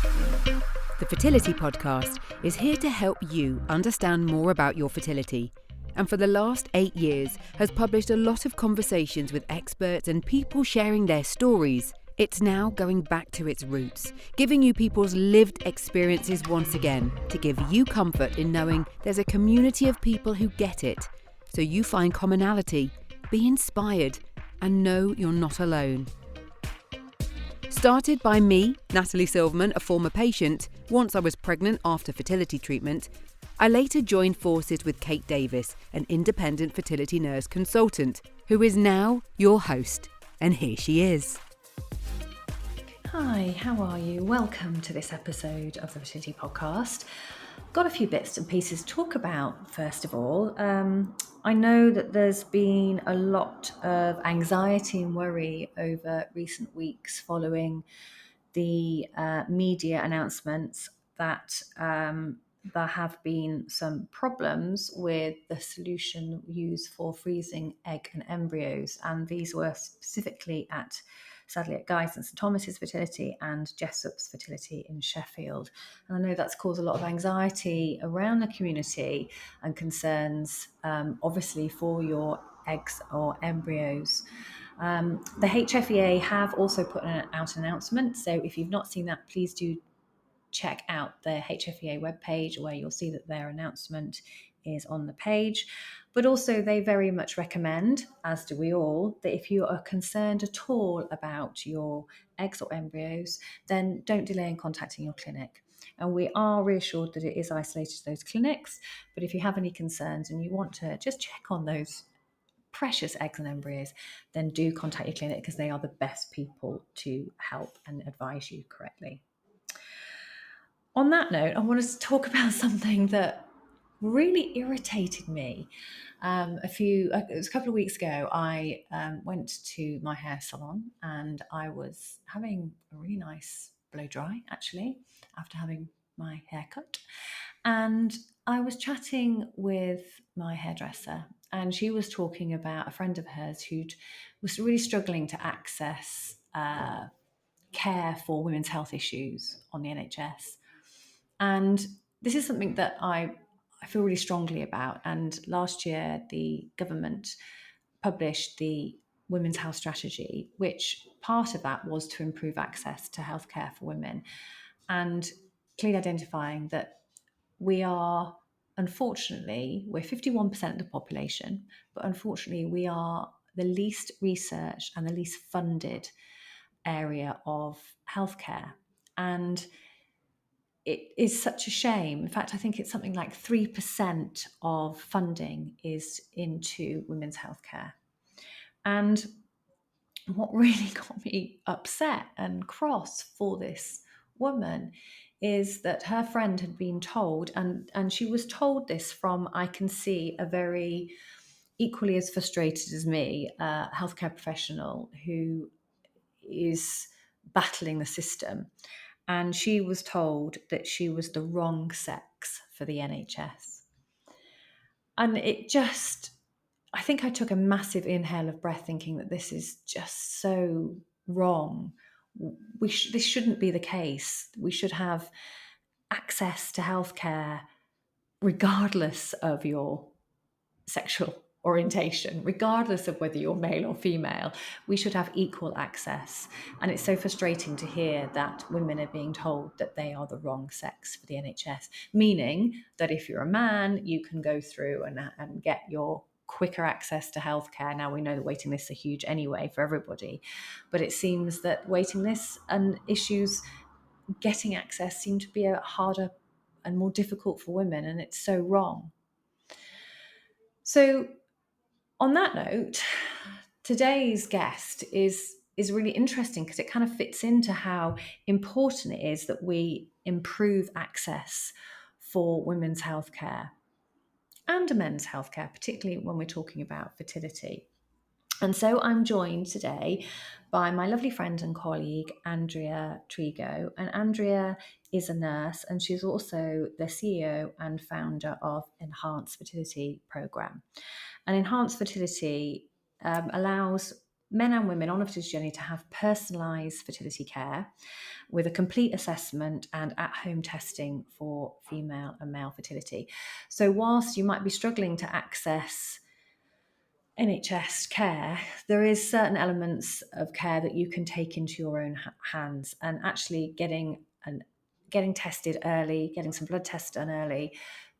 The Fertility Podcast is here to help you understand more about your fertility, and for the last 8 years has published a lot of conversations with experts and people sharing their stories. It's now going back to its roots, giving you people's lived experiences once again to give you comfort in knowing there's a community of people who get it, so you find commonality, be inspired, and know you're not alone. Started by me, Natalie Silverman, a former patient, once I was pregnant after fertility treatment, I later joined forces with Kate Davis, an independent fertility nurse consultant, who is now your host. And here she is. Hi, how are you? Welcome to this episode of the Fertility Podcast. Got a few bits and pieces to talk about, first of all. I know that there's been a lot of anxiety and worry over recent weeks following the media announcements that there have been some problems with the solution used for freezing egg and embryos, and these were specifically sadly at Guy's and St Thomas's Fertility and Jessup's Fertility in Sheffield. And I know that's caused a lot of anxiety around the community and concerns, obviously, for your eggs or embryos. The HFEA have also put out an announcement, so if you've not seen that, please do check out the HFEA webpage where you'll see that their announcement is on the page. But also they very much recommend, as do we all, that if you are concerned at all about your eggs or embryos, then don't delay in contacting your clinic. And we are reassured that it is isolated to those clinics, but if you have any concerns and you want to just check on those precious eggs and embryos, then do contact your clinic because they are the best people to help and advise you correctly. On that note, I want to talk about something that really irritated me. It was a couple of weeks ago, I went to my hair salon and I was having a really nice blow dry, actually, after having my hair cut. And I was chatting with my hairdresser, and she was talking about a friend of hers who was really struggling to access care for women's health issues on the NHS. And this is something that I feel really strongly about. And last year, the government published the Women's Health Strategy, which part of that was to improve access to healthcare for women, and clearly identifying that we're 51% of the population, but unfortunately we are the least researched and the least funded area of healthcare. And it is such a shame. In fact, I think it's something like 3% of funding is into women's healthcare. And what really got me upset and cross for this woman is that her friend had been told, and she was told this from, I can see, a very equally as frustrated as me, a healthcare professional who is battling the system. And she was told that she was the wrong sex for the NHS. And I think I took a massive inhale of breath thinking that this is just so wrong. This shouldn't be the case. We should have access to healthcare regardless of your sexual orientation, regardless of whether you're male or female. We should have equal access. And it's so frustrating to hear that women are being told that they are the wrong sex for the NHS, meaning that if you're a man, you can go through and get your quicker access to healthcare. Now, we know the waiting lists are huge anyway for everybody, but it seems that waiting lists and issues getting access seem to be harder and more difficult for women, and it's so wrong. So on that note, today's guest is really interesting because it kind of fits into how important it is that we improve access for women's healthcare and men's healthcare, particularly when we're talking about fertility. And so I'm joined today by my lovely friend and colleague, Andreia Trigo. And Andreia is a nurse, and she's also the CEO and founder of Enhanced Fertility program. And Enhanced Fertility allows men and women on a fertility journey to have personalised fertility care with a complete assessment and at-home testing for female and male fertility. So whilst you might be struggling to access NHS care, there is certain elements of care that you can take into your own hands, and actually getting tested early, getting some blood tests done early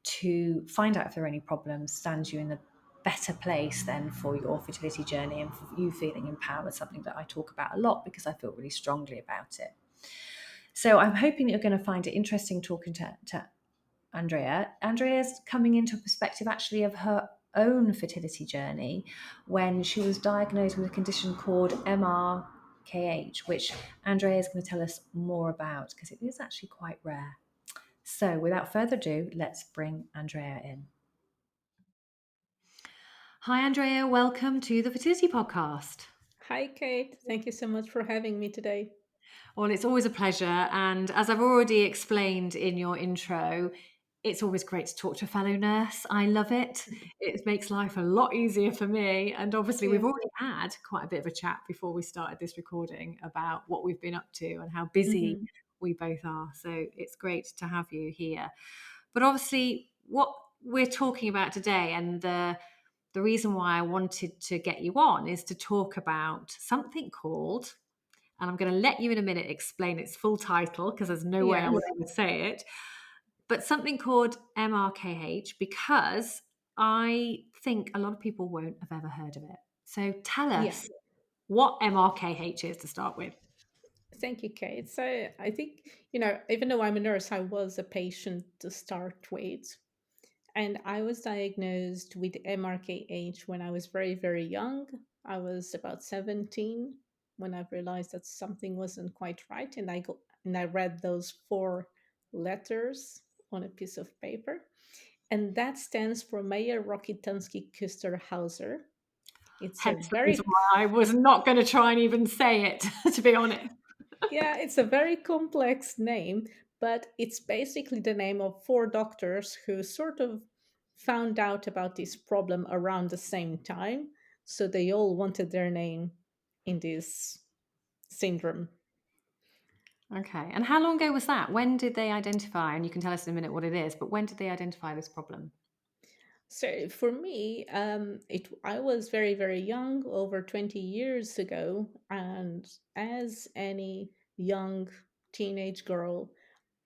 to find out if there are any problems stands you in a better place then for your fertility journey and for you feeling empowered, something that I talk about a lot because I feel really strongly about it. So I'm hoping you're going to find it interesting talking to Andreia. Andreia's coming into a perspective actually of her own fertility journey when she was diagnosed with a condition called MRKH, which Andreia is going to tell us more about because it is actually quite rare. So without further ado, let's bring Andreia in. Hi, Andreia. Welcome to the Fertility Podcast. Hi, Kate. Thank you so much for having me today. Well, it's always a pleasure. And as I've already explained in your intro, it's always great to talk to a fellow nurse. I love it. It makes life a lot easier for me. And obviously, we've Yeah. already had quite a bit of a chat before we started this recording about what we've been up to and how busy Mm-hmm. we both are. So it's great to have you here. But obviously, what we're talking about today and the reason why I wanted to get you on is to talk about something called, and I'm going to let you in a minute explain its full title because there's no way I Yes. would ever say it, but something called MRKH, because I think a lot of people won't have ever heard of it. So tell Yeah. us what MRKH is to start with. Thank you, Kate. So I think, even though I'm a nurse, I was a patient to start with. And I was diagnosed with MRKH when I was very, very young. I was about 17 when I realized that something wasn't quite right. And I read those four letters on a piece of paper. And that stands for Mayer-Rokitansky-Küster-Hauser. It's a Hence the reason very why I was not going to try and even say it, to be honest. Yeah, it's a very complex name, but it's basically the name of four doctors who sort of found out about this problem around the same time. So they all wanted their name in this syndrome. Okay. And how long ago was that? When did they identify? And you can tell us in a minute what it is, but when did they identify this problem? So for me, I was very, very young, over 20 years ago. And as any young teenage girl,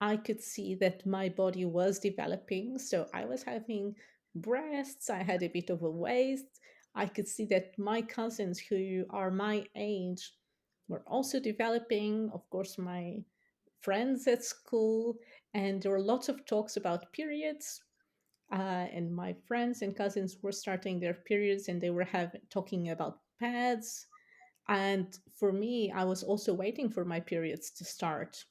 I could see that my body was developing. So I was having breasts, I had a bit of a waist. I could see that my cousins who are my age were also developing. Of course, my friends at school, and there were lots of talks about periods. And my friends and cousins were starting their periods, and they were talking about pads. And for me, I was also waiting for my periods to start,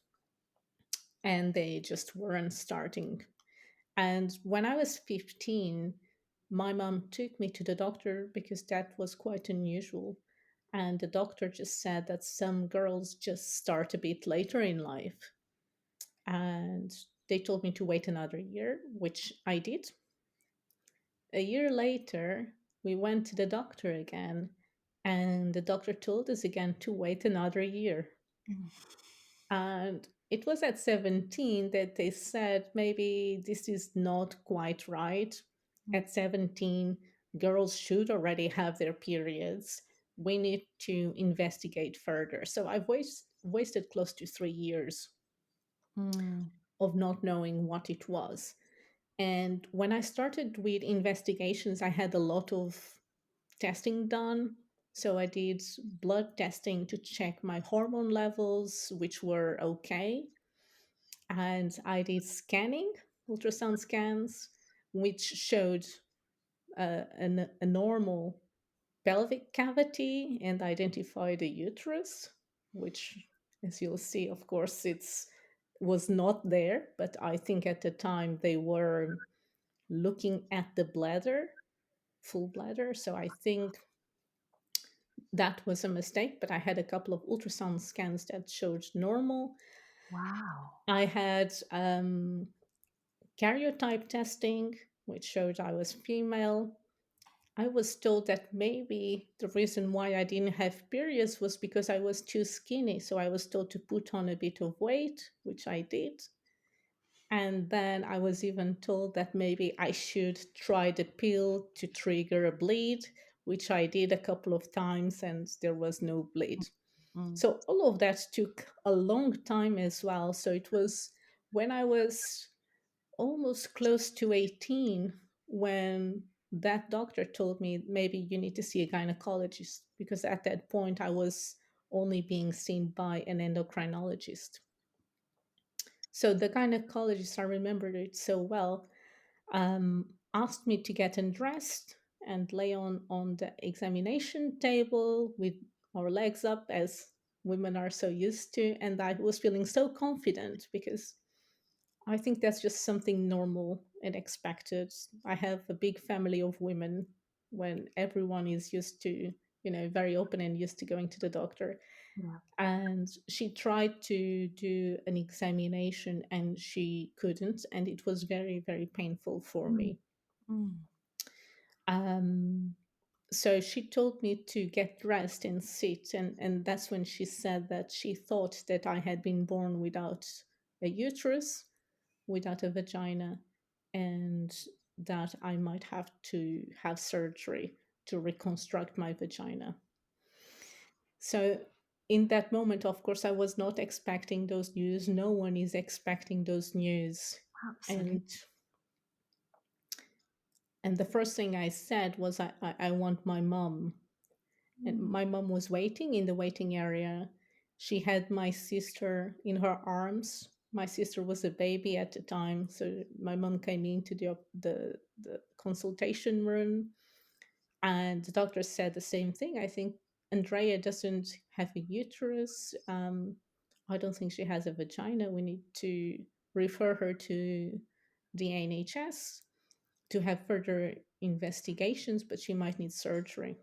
and they just weren't starting. And when I was 15, my mom took me to the doctor because that was quite unusual. And the doctor just said that some girls just start a bit later in life. And they told me to wait another year, which I did. A year later, we went to the doctor again, and the doctor told us again to wait another year. And it was at 17 that they said maybe this is not quite right. At 17, girls should already have their periods. We need to investigate further. So I've wasted close to 3 years Mm. of not knowing what it was. And when I started with investigations, I had a lot of testing done. So I did blood testing to check my hormone levels, which were okay. And I did scanning, ultrasound scans, which showed a normal pelvic cavity and identified a uterus, which, as you'll see, of course, it's was not there. But I think at the time they were looking at the bladder, full bladder. So I think that was a mistake. But I had a couple of ultrasound scans that showed normal. Wow. I had karyotype testing, which showed I was female. I was told that maybe the reason why I didn't have periods was because I was too skinny. So I was told to put on a bit of weight, which I did. And then I was even told that maybe I should try the pill to trigger a bleed, which I did a couple of times and there was no bleed. Mm. So all of that took a long time as well. So it was when I was almost close to 18 when that doctor told me maybe you need to see a gynecologist, because at that point I was only being seen by an endocrinologist. So the gynecologist, I remembered it so well, asked me to get undressed and lay on the examination table with our legs up, as women are so used to. And I was feeling so confident because I think that's just something normal and expected. I have a big family of women when everyone is used to, very open and used to going to the doctor. Yeah. And she tried to do an examination and she couldn't. And it was very, very painful for Mm. me. Mm. Um, so she told me to get dressed and sit. And that's when she said that she thought that I had been born without a uterus, without a vagina, and that I might have to have surgery to reconstruct my vagina. So, in that moment, of course, I was not expecting those news. No one is expecting those news. Absolutely. And and the first thing I said was, I want my mom. And Mm. my mom was waiting in the waiting area. She had my sister in her arms. My sister was a baby at the time, so my mom came into the consultation room, and the doctor said the same thing. I think Andrea doesn't have a uterus. I don't think she has a vagina. We need to refer her to the NHS to have further investigations, but she might need surgery.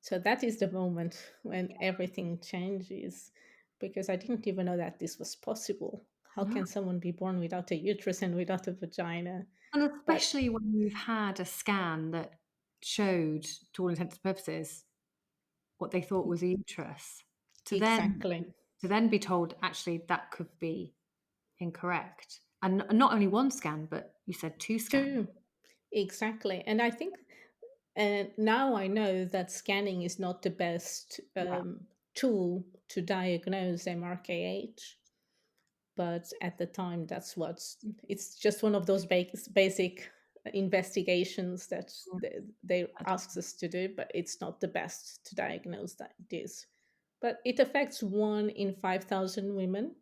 So that is the moment when everything changes, because I didn't even know that this was possible. How No. can someone be born without a uterus and without a vagina? And But especially when you've had a scan that showed, to all intents and purposes, what they thought was a uterus, to then exactly, to then be told actually that could be incorrect. And not only one scan, but you said 2 scans. two, exactly. And I think, and now I know that scanning is not the best Yeah. tool to diagnose MRKH, but at the time that's what's it's just one of those basic investigations that Mm. they asks us to do, but it's not the best to diagnose that this. But it affects 1 in 5,000 women,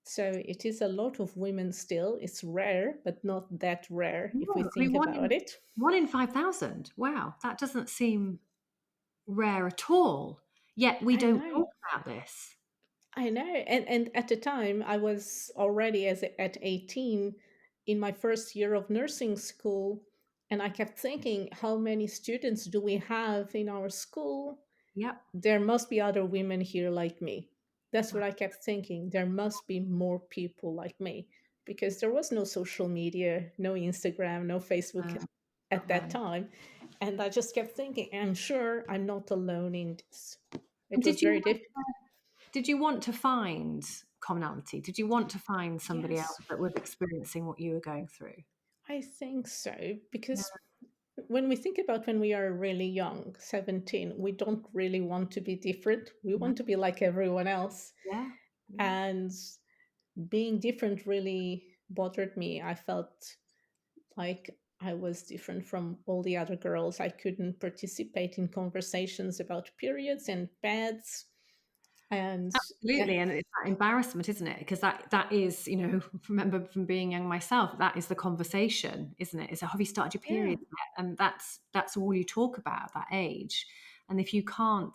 so it is a lot of women still. It's rare, but not that rare if we No, I mean, think about it. 1 in 5,000. Wow, that doesn't seem rare at all, yet we I don't know. talk about this. I know. And at the time I was already at 18 in my first year of nursing school, and I kept thinking, how many students do we have in our school? Yep. There must be other women here like me. That's what I kept thinking. There must be more people like me, because there was no social media, no Instagram, no Facebook Uh, at Not that then. time. And I just kept thinking, I'm sure I'm not alone in this. And It was very difficult. did you want to find commonality? Did you want to find somebody else Yes, that was experiencing what you were going through? I think so, Yeah. because when we think about when we are really young, 17, we don't really want to be different. We No. want to be like everyone else. Yeah. Yeah. And being different really bothered me. I felt like I was different from all the other girls. I couldn't participate in conversations about periods and pads. And yeah, Absolutely, and it's that embarrassment, isn't it? Because that is, remember from being young myself, that is the conversation, isn't it? Is have you started your yeah. period yet? And that's all you talk about at that age. And if you can't,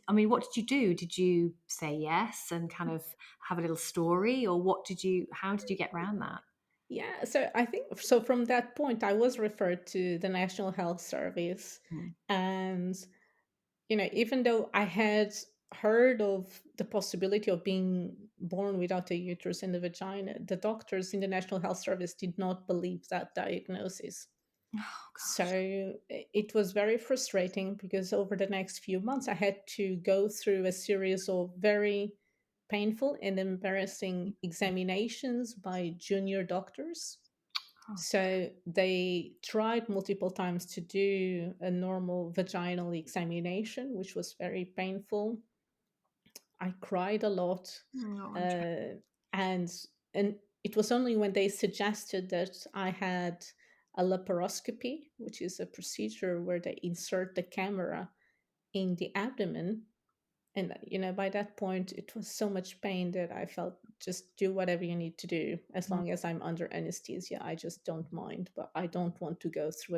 I mean, what did you do? Did you say yes and kind of have a little story, or how did you get around that? Yeah, so I think so from that point I was referred to the National Health Service. Mm. And even though I had heard of the possibility of being born without a uterus in the vagina, the doctors in the National Health Service did not believe that diagnosis. Oh gosh. So it was very frustrating because over the next few months, I had to go through a series of very painful and embarrassing examinations by junior doctors. Oh, So they tried multiple times to do a normal vaginal examination, which was very painful. I cried a lot, no, Andrea. uh, and and it was only when they suggested that I had a laparoscopy, which is a procedure where they insert the camera in the abdomen, and by that point it was so much pain that I felt, just do whatever you need to do as Mm. long as I'm under anesthesia. I just don't mind, but I don't want to go through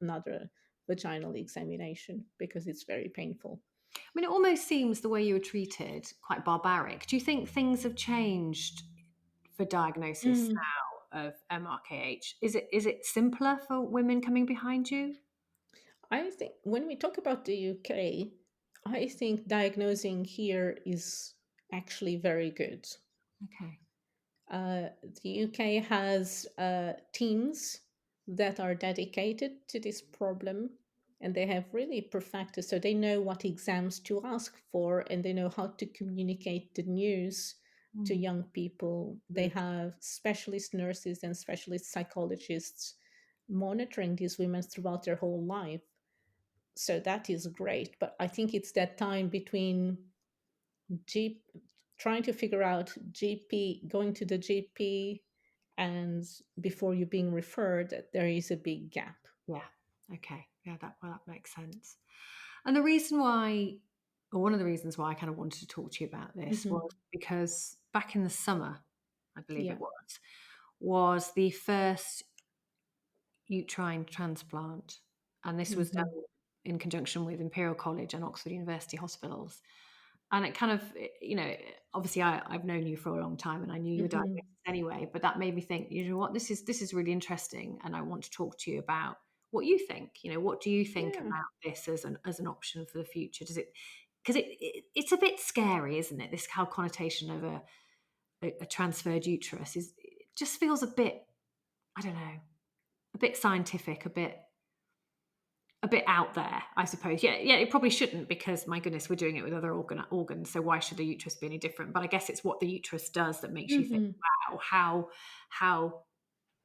another vaginal examination because it's very painful. I mean, it almost seems the way you were treated quite barbaric. Do you think things have changed for diagnosis Mm. now of MRKH? Is it simpler for women coming behind you? I think when we talk about the UK, I think diagnosing here is actually very good. Okay. The UK has teams that are dedicated to this problem, and they have really perfected, so they know what exams to ask for and they know how to communicate the news to Mm. young people. They Good. have specialist nurses and specialist psychologists monitoring these women throughout their whole life. So that is great. But I think it's that time between G trying to figure out GP, going to the GP, and before you being referred, that there is a big gap. Yeah. Okay. Yeah, that makes sense. And the reason why, or one of the reasons why I kind of wanted to talk to you about this Hmm. was because back in the summer, I believe Yeah. it was the first uterine transplant. And this was done Hmm. in conjunction with Imperial College and Oxford University hospitals. And it kind of, obviously I've known you for a long time and I knew your Hmm. diagnosis anyway, but that made me think, you know what, this is really interesting. And I want to talk to you about what you think. What do you think Yeah. about this as an option for the future? Does it, because it's a bit scary, isn't it? This how connotation of a transferred uterus is, it just feels a bit, I don't know, a bit scientific, a bit out there, I suppose. Yeah, yeah, it probably shouldn't because my goodness, we're doing it with other organs. So why should the uterus be any different? But I guess it's what the uterus does that makes you think, Hmm. wow, how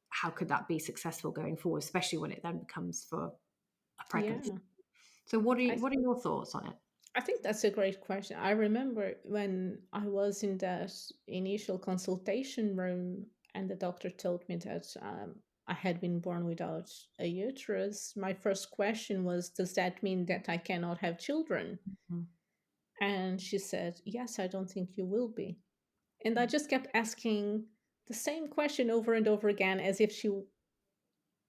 how could that be successful going forward, especially when it then becomes for a pregnancy. Yeah. So I, what are your thoughts on it? I think that's a great question. I remember when I was in that initial consultation room and the doctor told me that I had been born without a uterus. My first question was, does that mean that I cannot have children? Mm. And she said, yes, I don't think you will be. And I just kept asking the same question over and over again as if she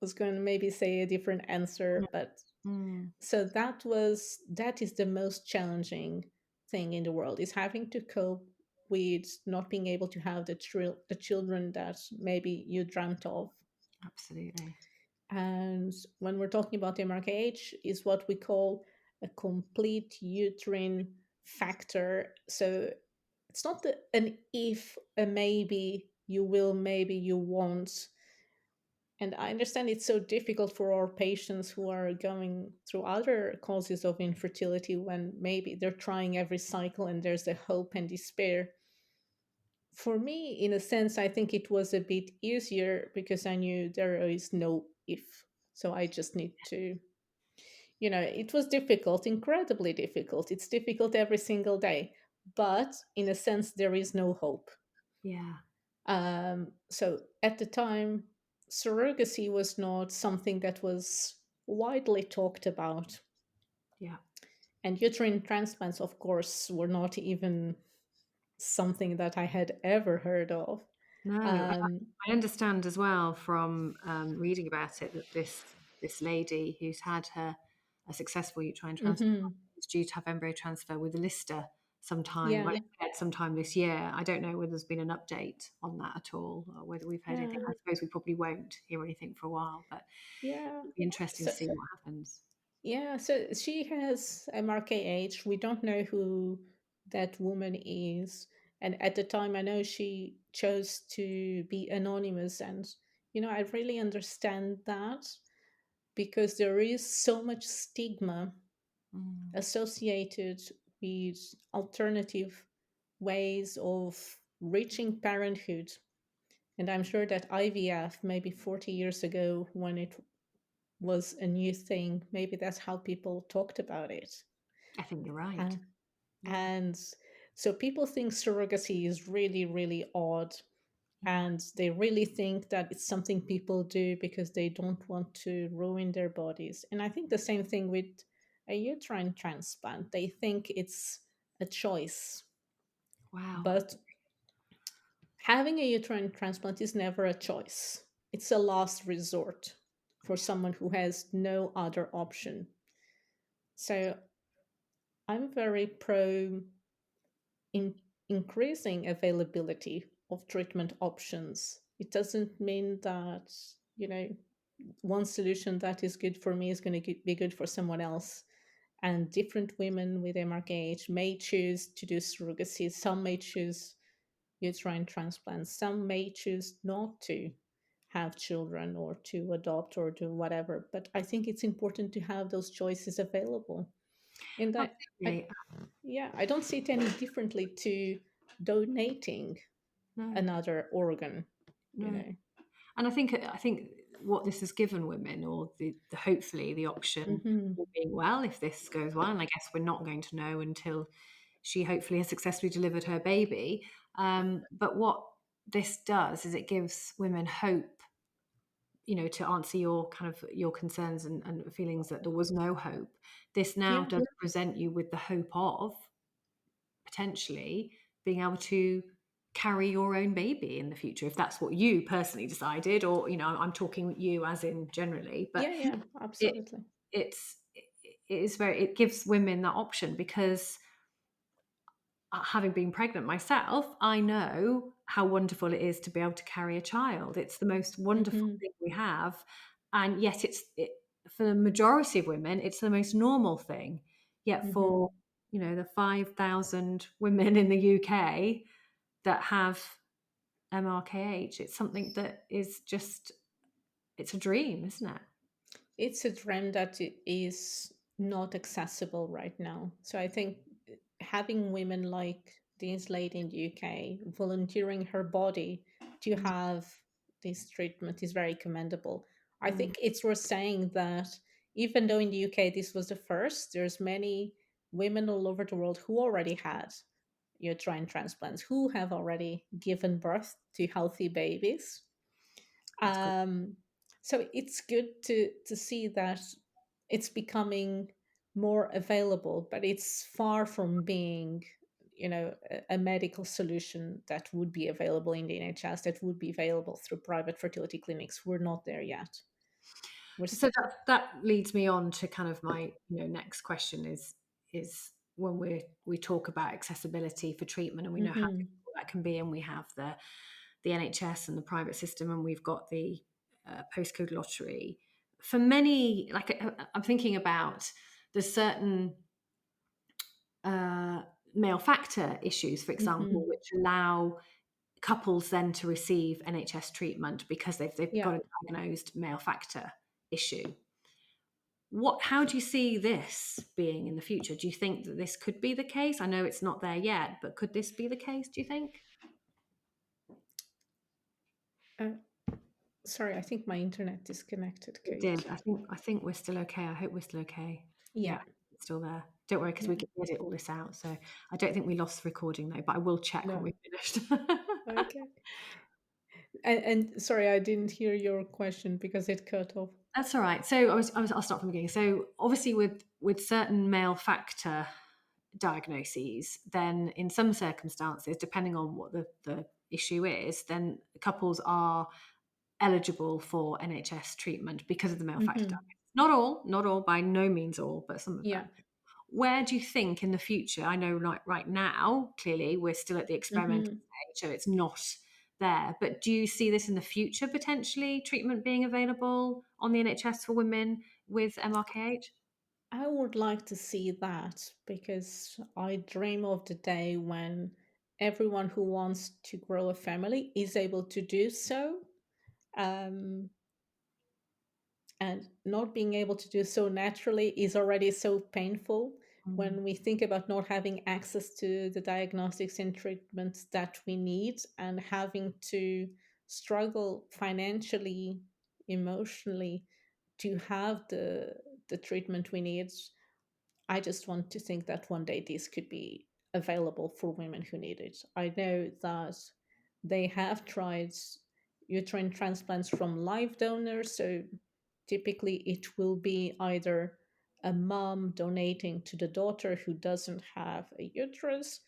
was going to maybe say a different answer. But Mm, so that is the most challenging thing in the world, is having to cope with not being able to have the children that maybe you dreamt of. absolutely. And when we're talking about MRKH, is what we call a complete uterine factor. So it's not an if, a maybe, you will, maybe you won't. And I understand it's so difficult for our patients who are going through other causes of infertility when maybe they're trying every cycle and there's a hope and despair. For me, in a sense, I think it was a bit easier because I knew there is no if. So I just need to, it was difficult, incredibly difficult. It's difficult every single day. But in a sense, there is no hope. Yeah, So at the time, surrogacy was not something that was widely talked about. yeah. And uterine transplants, of course, were not even something that I had ever heard of. No, Um, I understand as well from reading about it that this lady who's had a successful uterine transplant mhm. is due to have embryo transfer with a lister sometime. Well, Yeah, it said sometime this year. I don't know whether there's been an update on that at all, or whether we've heard anything. yeah, I suppose we probably won't hear anything for a while, but yeah. it'll be interesting to So, see what happens. yeah, so she has MRKH. We don't know who that woman is. And at the time, I know she chose to be anonymous. And, I really understand that. because there is so much stigma Mm. associated with alternative ways of reaching parenthood. And I'm sure that IVF, maybe 40 years ago, when it was a new thing, maybe that's how people talked about it. I think you're Uh, right. Yeah. and so people think surrogacy is really, really odd. Yeah. And they really think that it's something people do because they don't want to ruin their bodies. And I think the same thing with a uterine transplant. They think it's a choice. Wow. But having a uterine transplant is never a choice, it's a last resort for someone who has no other option. So I'm very pro in increasing availability of treatment options. It doesn't mean that, you know, one solution that is good for me is going to be good for someone else. And different women with MRKH may choose to do surrogacy. Some may choose uterine transplants. Some may choose not to have children or to adopt or do whatever. But I think it's important to have those choices available. And I Absolutely. yeah, I don't see it any differently to donating No, another organ, you no. know. And I think what this has given women, or the hopefully the option Hmm. will be, well, if this goes well, and I guess we're not going to know until she hopefully has successfully delivered her baby. But what this does is it gives women hope, to answer your kind of your concerns and feelings that there was no hope. This now Yeah, does present you with the hope of potentially being able to carry your own baby in the future, if that's what you personally decided, or I'm talking you as in generally. But yeah, yeah, it absolutely. it gives women that option, because having been pregnant myself, I know how wonderful it is to be able to carry a child. It's the most wonderful Hmm. thing we have, and yet for the majority of women, it's the most normal thing. Yet Hmm. for the 5,000 women in the UK that have MRKH, it's something that is just, it's a dream, isn't it? It's a dream that it is not accessible right now. So I think having women like this lady in the UK volunteering her body to Mm, have this treatment is very commendable. I mm, think it's worth saying that even though in the UK this was the first, there's many women all over the world who already had uterine transplants, who have already given birth to healthy babies. that's good. um, so it's good to see that it's becoming more available, but it's far from being, a medical solution that would be available in the NHS, that would be available through private fertility clinics. We're not there yet. We're So st- that leads me on to kind of my next question is when we talk about accessibility for treatment, and we know how Mhm. difficult that can be, and we have the NHS and the private system, and we've got the postcode lottery. For many, like I'm thinking about, there's certain uh, male factor issues, for example, Mhm. which allow couples then to receive NHS treatment because they've Yeah. got a diagnosed male factor issue. How do you see this being in the future? Do you think that this could be the case? I know it's not there yet, but could this be the case, do you think? Uh, Sorry, I think my internet disconnected, It did. Kate. I think we're still okay. I hope we're still okay. Yeah. Yeah, it's still there. Don't worry, because we Yeah. can edit all this out. So I don't think we lost recording though, but I will check when No. we've finished. Okay. And sorry, I didn't hear your question because it cut off. That's all right. So I'll start from the beginning. So obviously, with certain male factor diagnoses, then in some circumstances, depending on what the issue is, then couples are eligible for NHS treatment because of the male factor Hmm. diagnosis. Not all, by no means all, but some of them. Yeah. Where do you think in the future? I know, like right now, clearly we're still at the experimental Hmm. stage, so it's not there. But do you see this in the future, potentially treatment being available on the NHS for women with MRKH? I would like to see that because I dream of the day when everyone who wants to grow a family is able to do so. Um, And not being able to do so naturally is already so painful. Mm. When we think about not having access to the diagnostics and treatments that we need, and having to struggle financially, emotionally, to have the treatment we need, I just want to think that one day this could be available for women who need it. I know that they have tried uterine transplants from live donors. So typically it will be either a mom donating to the daughter who doesn't have a uterus.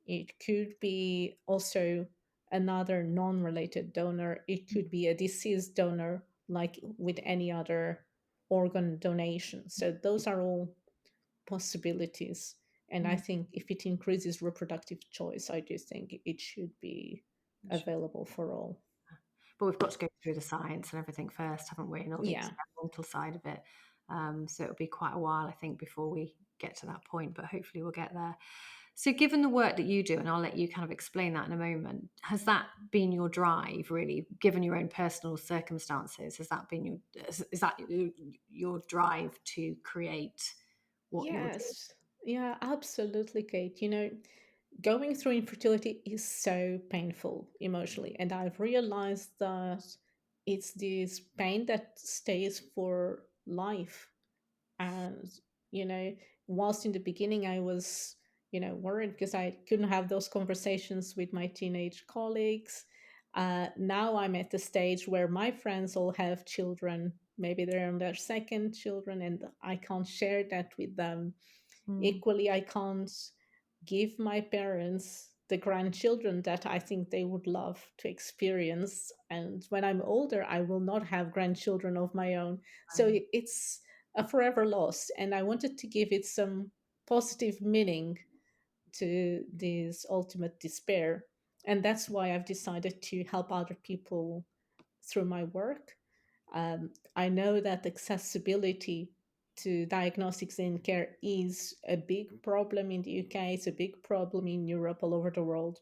It could be also another non related donor. It could be a deceased donor, like with any other organ donation. So those are all possibilities. And I Mm. think if it increases reproductive choice, I do think it should be available for all. But we've got to go through the science and everything first, haven't we? And all the Yeah. experimental side of it. So it'll be quite a while, I think, before we get to that point, but hopefully we'll get there. So, given the work that you do, and I'll let you kind of explain that in a moment, has that been your drive, really, given your own personal circumstances? Has that been is that your drive to create what you're doing? Yes. Yeah, absolutely, Kate. Going through infertility is so painful emotionally. And I've realized that it's this pain that stays for life. And you know whilst in the beginning I was worried because I couldn't have those conversations with my teenage colleagues. Now I'm at the stage where my friends all have children, maybe they're on their second children, and I can't share that with them. Mm, Equally, I can't give my parents the grandchildren that I think they would love to experience. And when I'm older, I will not have grandchildren of my own. So right. it's a forever loss. And I wanted to give it some positive meaning to this ultimate despair. And that's why I've decided to help other people through my work. I know that accessibility to diagnostics and care is a big problem in the UK. It's a big problem in Europe, all over the world.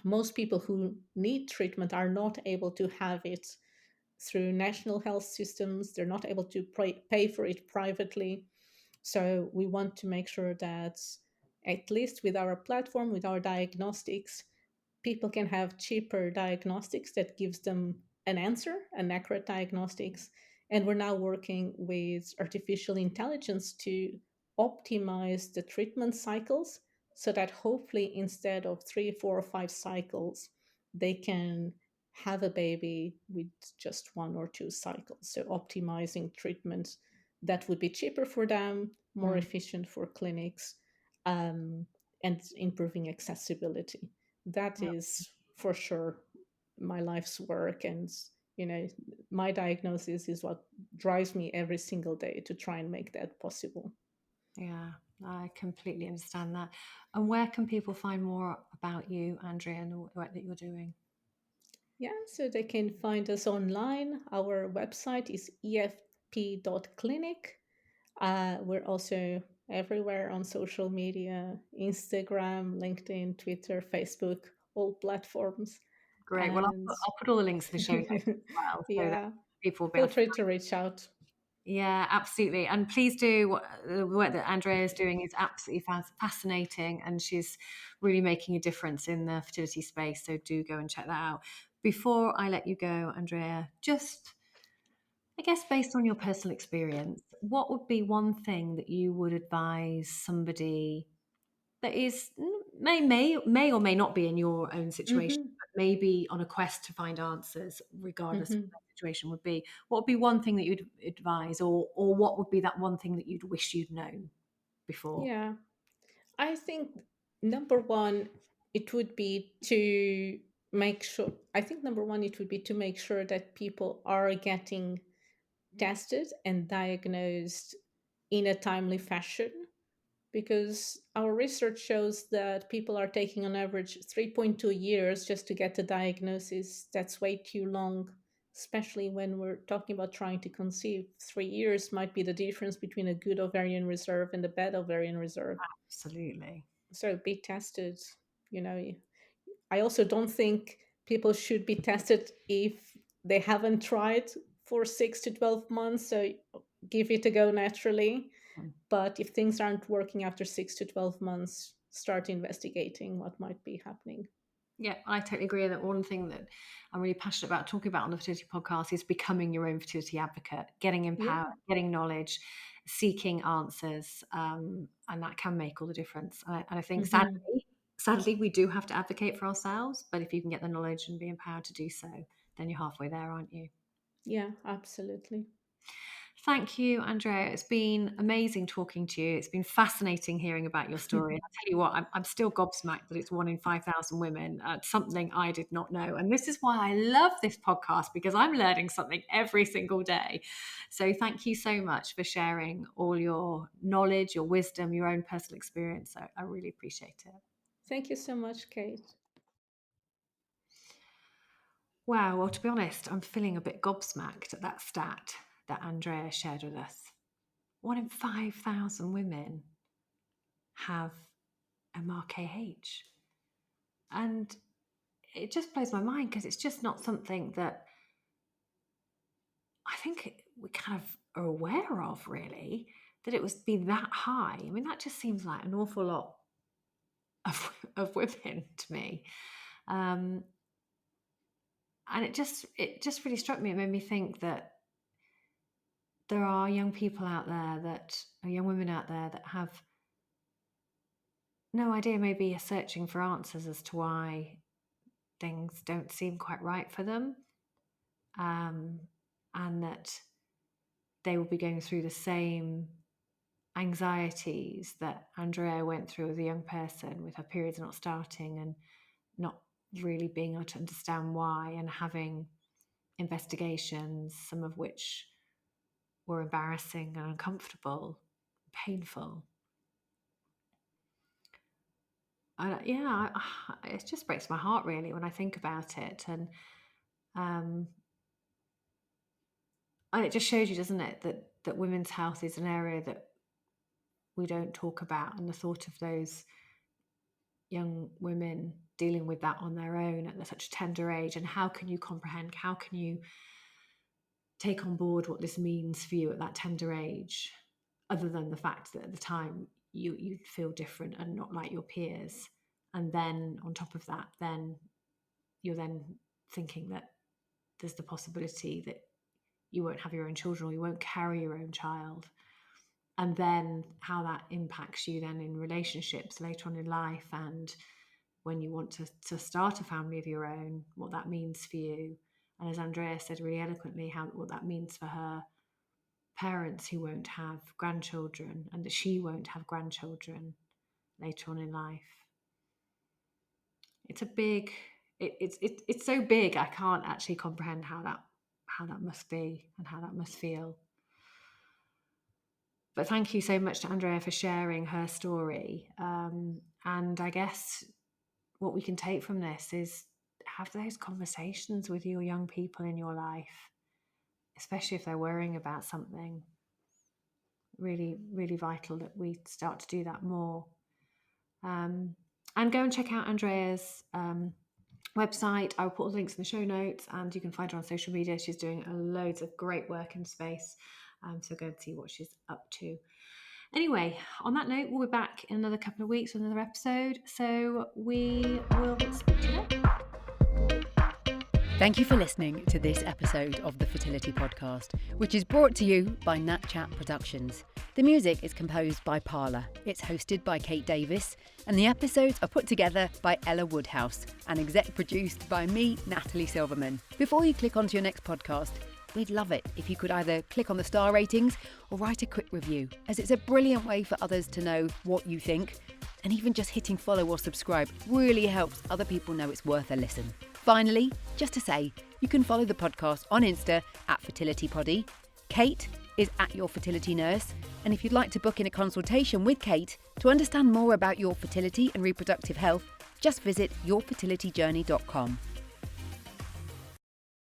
Most people who need treatment are not able to have it through national health systems. They're not able to pay for it privately. So we want to make sure that, at least with our platform, with our diagnostics, people can have cheaper diagnostics that gives them an answer, an accurate diagnostics. And we're now working with artificial intelligence to optimize the treatment cycles so that hopefully instead of 3, 4, or 5 cycles, they can have a baby with just 1 or 2 cycles. So optimizing treatments that would be cheaper for them, more Mm, efficient for clinics, um, and improving accessibility. That yeah. is for sure my life's work. And you know my diagnosis is what drives me every single day to try and make that possible. Yeah, I completely understand that. And where can people find more about you, Andrea, and the work that you're doing? Yeah, so they can find us online. Our website is efp.clinic. We're also everywhere on social media: Instagram, LinkedIn, Twitter, Facebook, all platforms. Great. Well, And I'll put all the links in the show notes as well, so that yeah, people will be feel able to. free to reach out. Yeah, absolutely. And please do. The work that Andrea is doing is absolutely fascinating, and she's really making a difference in the fertility space. So do go and check that out. Before I let you go, Andrea, just I guess based on your personal experience, what would be one thing that you would advise somebody that is may or may not be in your own situation, Hmm. but maybe on a quest to find answers, regardless of what Hmm. their situation would be? What would be one thing that you'd advise, or what would be that one thing that you'd wish you'd known before? Yeah, I think number one, it would be to make sure, I think number one, it would be to make sure that people are getting tested and diagnosed in a timely fashion, because our research shows that people are taking on average 3.2 years just to get a diagnosis. That's way too long, especially when we're talking about trying to conceive. 3 years might be the difference between a good ovarian reserve and a bad ovarian reserve. Absolutely. So be tested. You know, I also don't think people should be tested if they haven't tried for 6 to 12 months, so give it a go naturally. Mm. But if things aren't working after 6 to 12 months, start investigating what might be happening. Yeah, I totally agree that one thing that I'm really passionate about talking about on the fertility podcast is becoming your own fertility advocate, getting empowered, getting knowledge, seeking answers, and that can make all the difference. And I think sadly, we do have to advocate for ourselves, but if you can get the knowledge and be empowered to do so, then you're halfway there, aren't you? Yeah, absolutely. Thank you, Andreia. It's been amazing talking to you. It's been fascinating hearing about your story. I'll tell you what, I'm still gobsmacked that it's 1 in 5,000 women. Something I did not know. And this is why I love this podcast, because I'm learning something every single day. So thank you so much for sharing all your knowledge, your wisdom, your own personal experience. I really appreciate it. Thank you so much, Kate. Wow. Well, to be honest, I'm feeling a bit gobsmacked at that stat that Andreia shared with us. 1 in 5,000 women have MRKH. And it just blows my mind because it's just not something that I think we kind of are aware of, really, that it was be that high. I mean, that just seems like an awful lot of women to me. And it just really struck me. It made me think that there are young people out there that are young women out there that have no idea, maybe are searching for answers as to why things don't seem quite right for them, and that they will be going through the same anxieties that Andreia went through as a young person, with her periods not starting and not really being able to understand why, and having investigations, some of which were embarrassing and uncomfortable, painful. And it just breaks my heart, really, when I think about it. And it just shows you, doesn't it, that women's health is an area that we don't talk about, and the thought of those young women dealing with that on their own at such a tender age, and how can you comprehend, how can you take on board what this means for you at that tender age, other than the fact that at the time you feel different and not like your peers. And then on top of that, then you're then thinking that there's the possibility that you won't have your own children, or you won't carry your own child. And then how that impacts you then in relationships later on in life, and when you want to start a family of your own, what that means for you. And as Andreia said really eloquently, what that means for her parents who won't have grandchildren, and that she won't have grandchildren later on in life. It's a big, it's so big, I can't actually comprehend how that must be and how that must feel. But thank you so much to Andreia for sharing her story. And I guess what we can take from this is have those conversations with your young people in your life, especially if they're worrying about something. Really, really vital that we start to do that more. And go and check out Andreia's website. I'll put all the links in the show notes, and you can find her on social media. She's doing loads of great work in space. So go and see what she's up to. Anyway, on that note, we'll be back in another couple of weeks with another episode. So we will speak to you then. Thank you for listening to this episode of the Fertility Podcast, which is brought to you by Nat Chat Productions. The music is composed by Parla. It's hosted by Kate Davis, and the episodes are put together by Ella Woodhouse and exec produced by me, Natalie Silverman. Before you click onto your next podcast, we'd love it if you could either click on the star ratings or write a quick review, as it's a brilliant way for others to know what you think. And even just hitting follow or subscribe really helps other people know it's worth a listen. Finally, just to say, you can follow the podcast on Insta at FertilityPoddy. Kate is at Your Fertility Nurse. And if you'd like to book in a consultation with Kate to understand more about your fertility and reproductive health, just visit yourfertilityjourney.com.